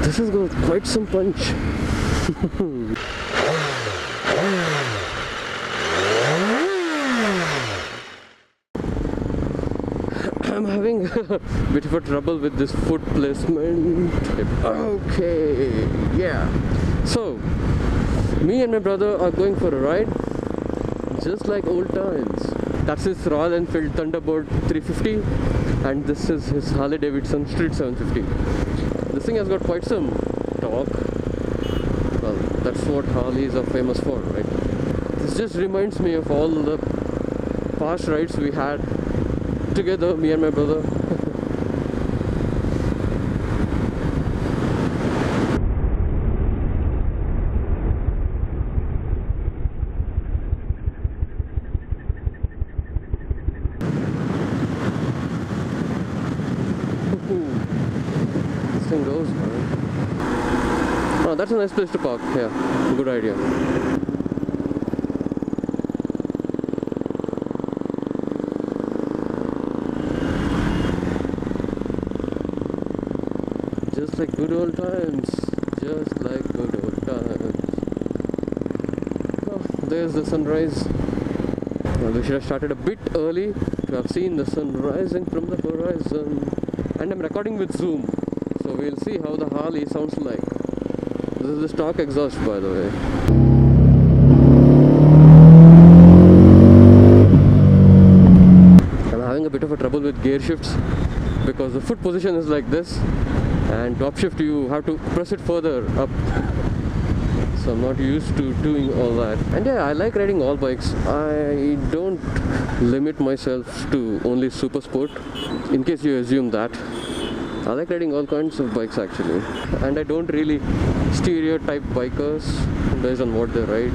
This has got quite some punch. I'm having a bit of a trouble with this foot placement. Okay, yeah. So, me and my brother are going for a ride, just like old times. That's his Royal Enfield Thunderbird 350, and this is his Harley Davidson Street 750. This thing has got quite some torque. Well, that's what Harleys are famous for, right? This just reminds me of all the past rides we had together, me and my brother. This thing goes, man. Oh, that's a nice place to park. Yeah, good idea. Just like good old times. Just like good old times. Oh, there's the sunrise. Well, we should have started a bit early to have seen the sun rising from the horizon. And I'm recording with Zoom, so we'll see how the Harley sounds like. This is the stock exhaust, by the way. I'm having a bit of a trouble with gear shifts because the foot position is like this, and to upshift you have to press it further up. So I'm not used to doing all that. And yeah, I like riding all bikes. I don't limit myself to only super sport, in case you assume that. I like riding all kinds of bikes actually. And I don't really stereotype bikers based on what they ride.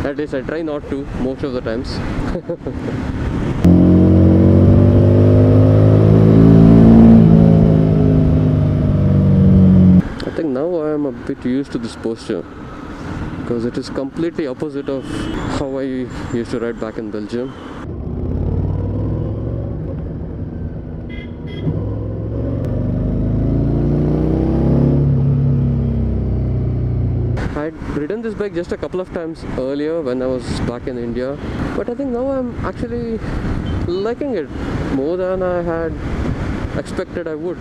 At least I try not to most of the times. I think now I am a bit used to this posture, because it is completely opposite of how I used to ride back in Belgium. I had ridden this bike just a couple of times earlier when I was back in India, but I think now I'm actually liking it more than I had expected I would.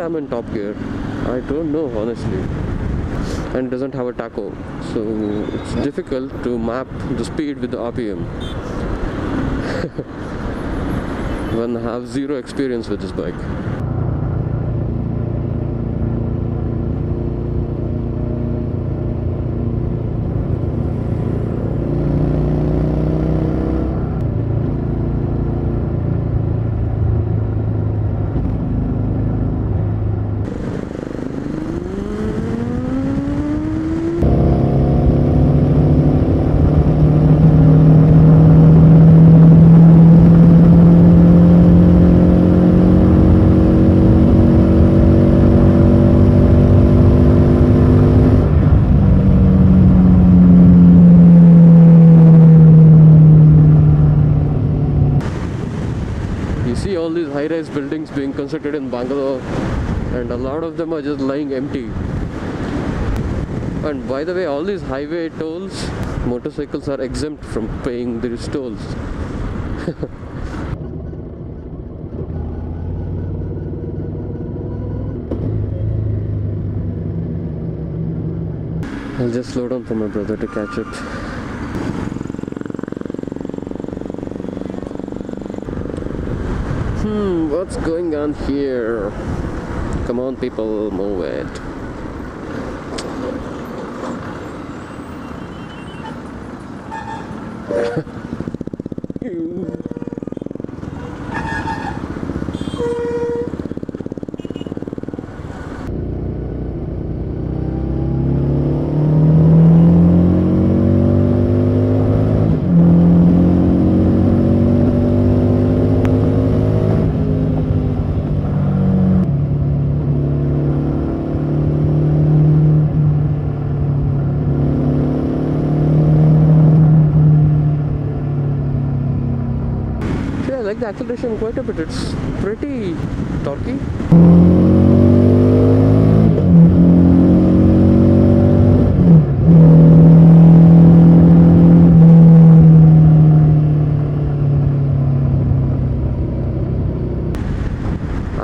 I'm in top gear. I don't know honestly, and it doesn't have a tacho, so it's difficult to map the speed with the RPM when I have zero experience with this bike. All these high-rise buildings being constructed in Bangalore, and a lot of them are just lying empty. And by the way, all these highway tolls, motorcycles are exempt from paying these tolls. I'll just slow down for my brother to catch it. What's going on here? Come on people, move it. acceleration quite a bit. It's pretty torquey.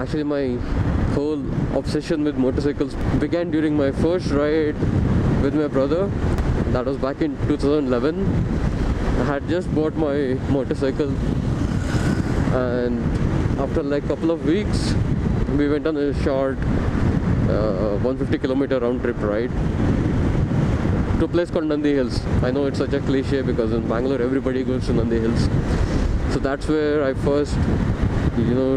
Actually, my whole obsession with motorcycles began during my first ride with my brother. That was back in 2011. I had just bought my motorcycle, and after like couple of weeks we went on a short 150-kilometer round trip ride to a place called Nandi Hills. I know it's such a cliche because in Bangalore everybody goes to Nandi Hills. So that's where I first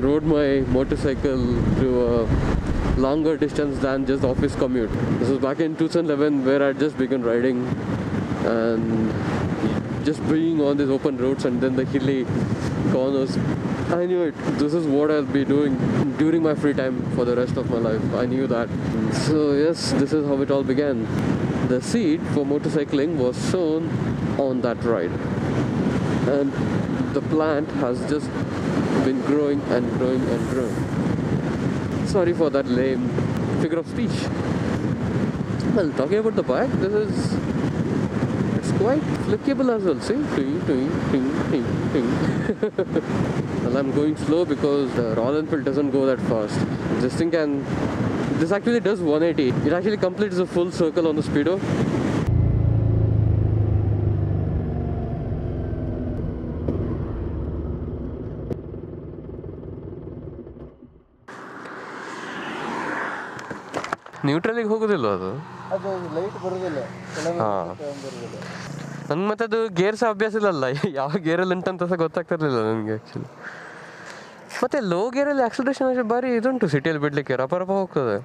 rode my motorcycle to a longer distance than just office commute. This was back in 2011 where I'd just begun riding, and just being on these open roads and then the hilly corners, I knew it. This is what I'll be doing during my free time for the rest of my life. I knew that. So yes, this is how it all began. The seed for motorcycling was sown on that ride, and the plant has just been growing and growing and growing. Sorry for that lame figure of speech. Well, talking about the bike, it's quite flickable as well. See? Ting, ting, ting, ting, ting. Well, I'm going slow because the Royal Enfield doesn't go that fast. This actually does 180. It actually completes a full circle on the speedo. ನ್ಯೂಟ್ರಲಿಗೆ ಹೋಗೋದಿಲ್ಲ ಅದು light ಬರೋದಿಲ್ಲ. ಹಾಂ, ನನ್ಗೆ ಮತ್ತೆ ಅದು gear ಸಹ ಅಭ್ಯಾಸ ಇಲ್ಲಲ್ಲ, ಯಾವ ಗೇರಲ್ಲಿ ಉಂಟಂತ ಸಹ ಗೊತ್ತಾಗ್ತಿರ್ಲಿಲ್ಲ ನನಗೆ ಆ್ಯಕ್ಚುಲಿ. ಮತ್ತೆ ಲೋ ಗೇರಲ್ಲಿ ಆಕ್ಸಲರೇಷನ್ ಭಾರಿ ಇದುಂಟು ಸಿಟಿಯಲ್ಲಿ ಬಿಡಲಿಕ್ಕೆ, ರಪ ರಪ ಹೋಗ್ತದೆ.